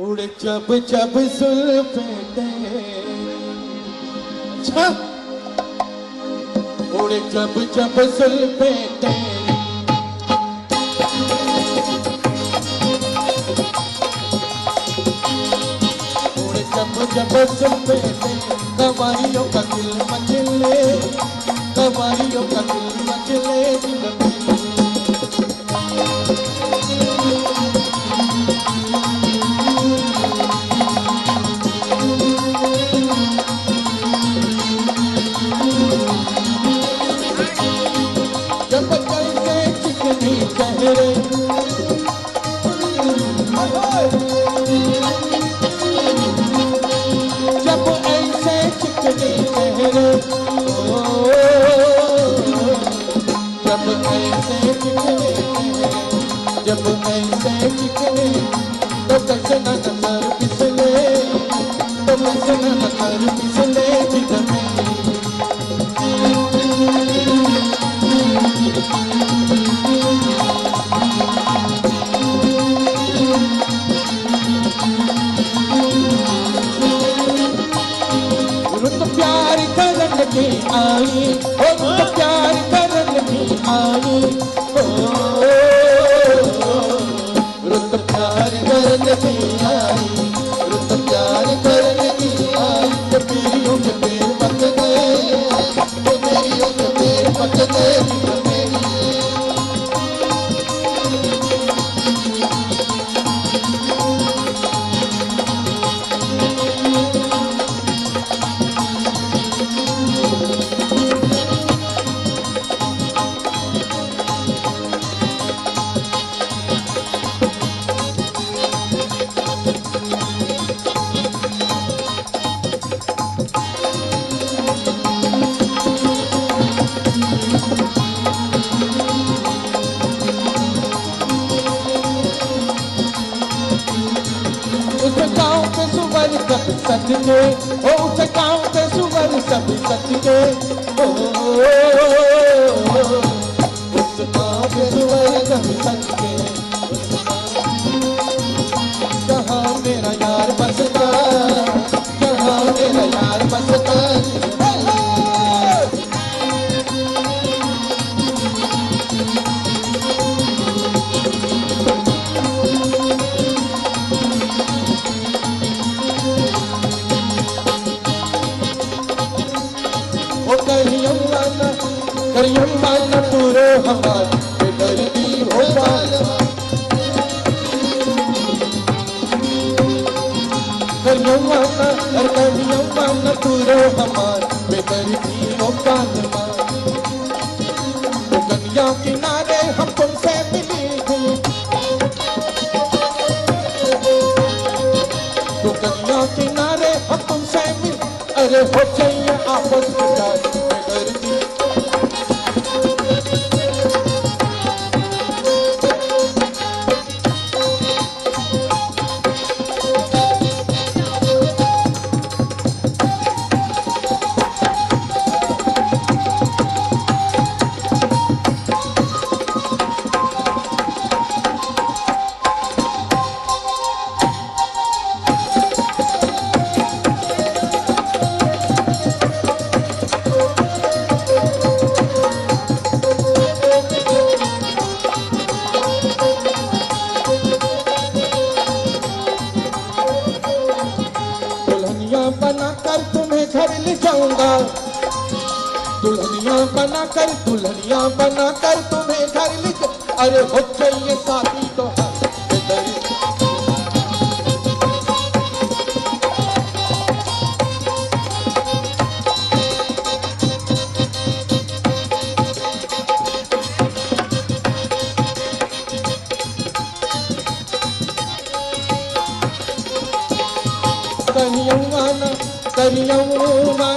उड़ जब जब जुल्फे तेरी, अच्छा उड़ जब जब जुल्फे तेरी, उड़ जब जब जुल्फे तेरी, कवारियों का दिल मचले, कवारियों का दिल मचले दिल में। जब कैसे चिकनी चेहरे, जब ऐसे चिकनी चेहरे, जब ऐसे चिकने, जब ऐसे चिकने, तो कैसे न नजर फिसले, तो कैसे न नजर फिसले जिद में। रुत प्यार करन की आई, रुत प्यार करन की आई, रुत प्यार करन की आई, रुत प्यार करन की आई। तो मेरियों के पैर पक गए, तो मेरियों के पैर पक गए दिल में। उस गाँव के सुवर सब सच के, ओ उस गाँव के सुवर सब सच के, ओ उस गाँव के सुवर सब सच के। जहाँ मेरा यार बसता, जहाँ मेरा यार बसता, करियम्मा न पूरे हमार बेदर्दी हो बालवा, करियम्मा न पूरे हमार बेदर्दी हो बालवा। तो गंगा किनारे हम तुमसे मिली थी, तो गंगा किनारे हम तुमसे मिली, अरे हो चाहिए आपस में बेदर्दी। बनाकर तुम्हें घर ले जाऊंगा, दुल्हनिया बनाकर तुम्हें घर ले जाऊंगा। अरे हो चाहिए साथी तो करियम्मा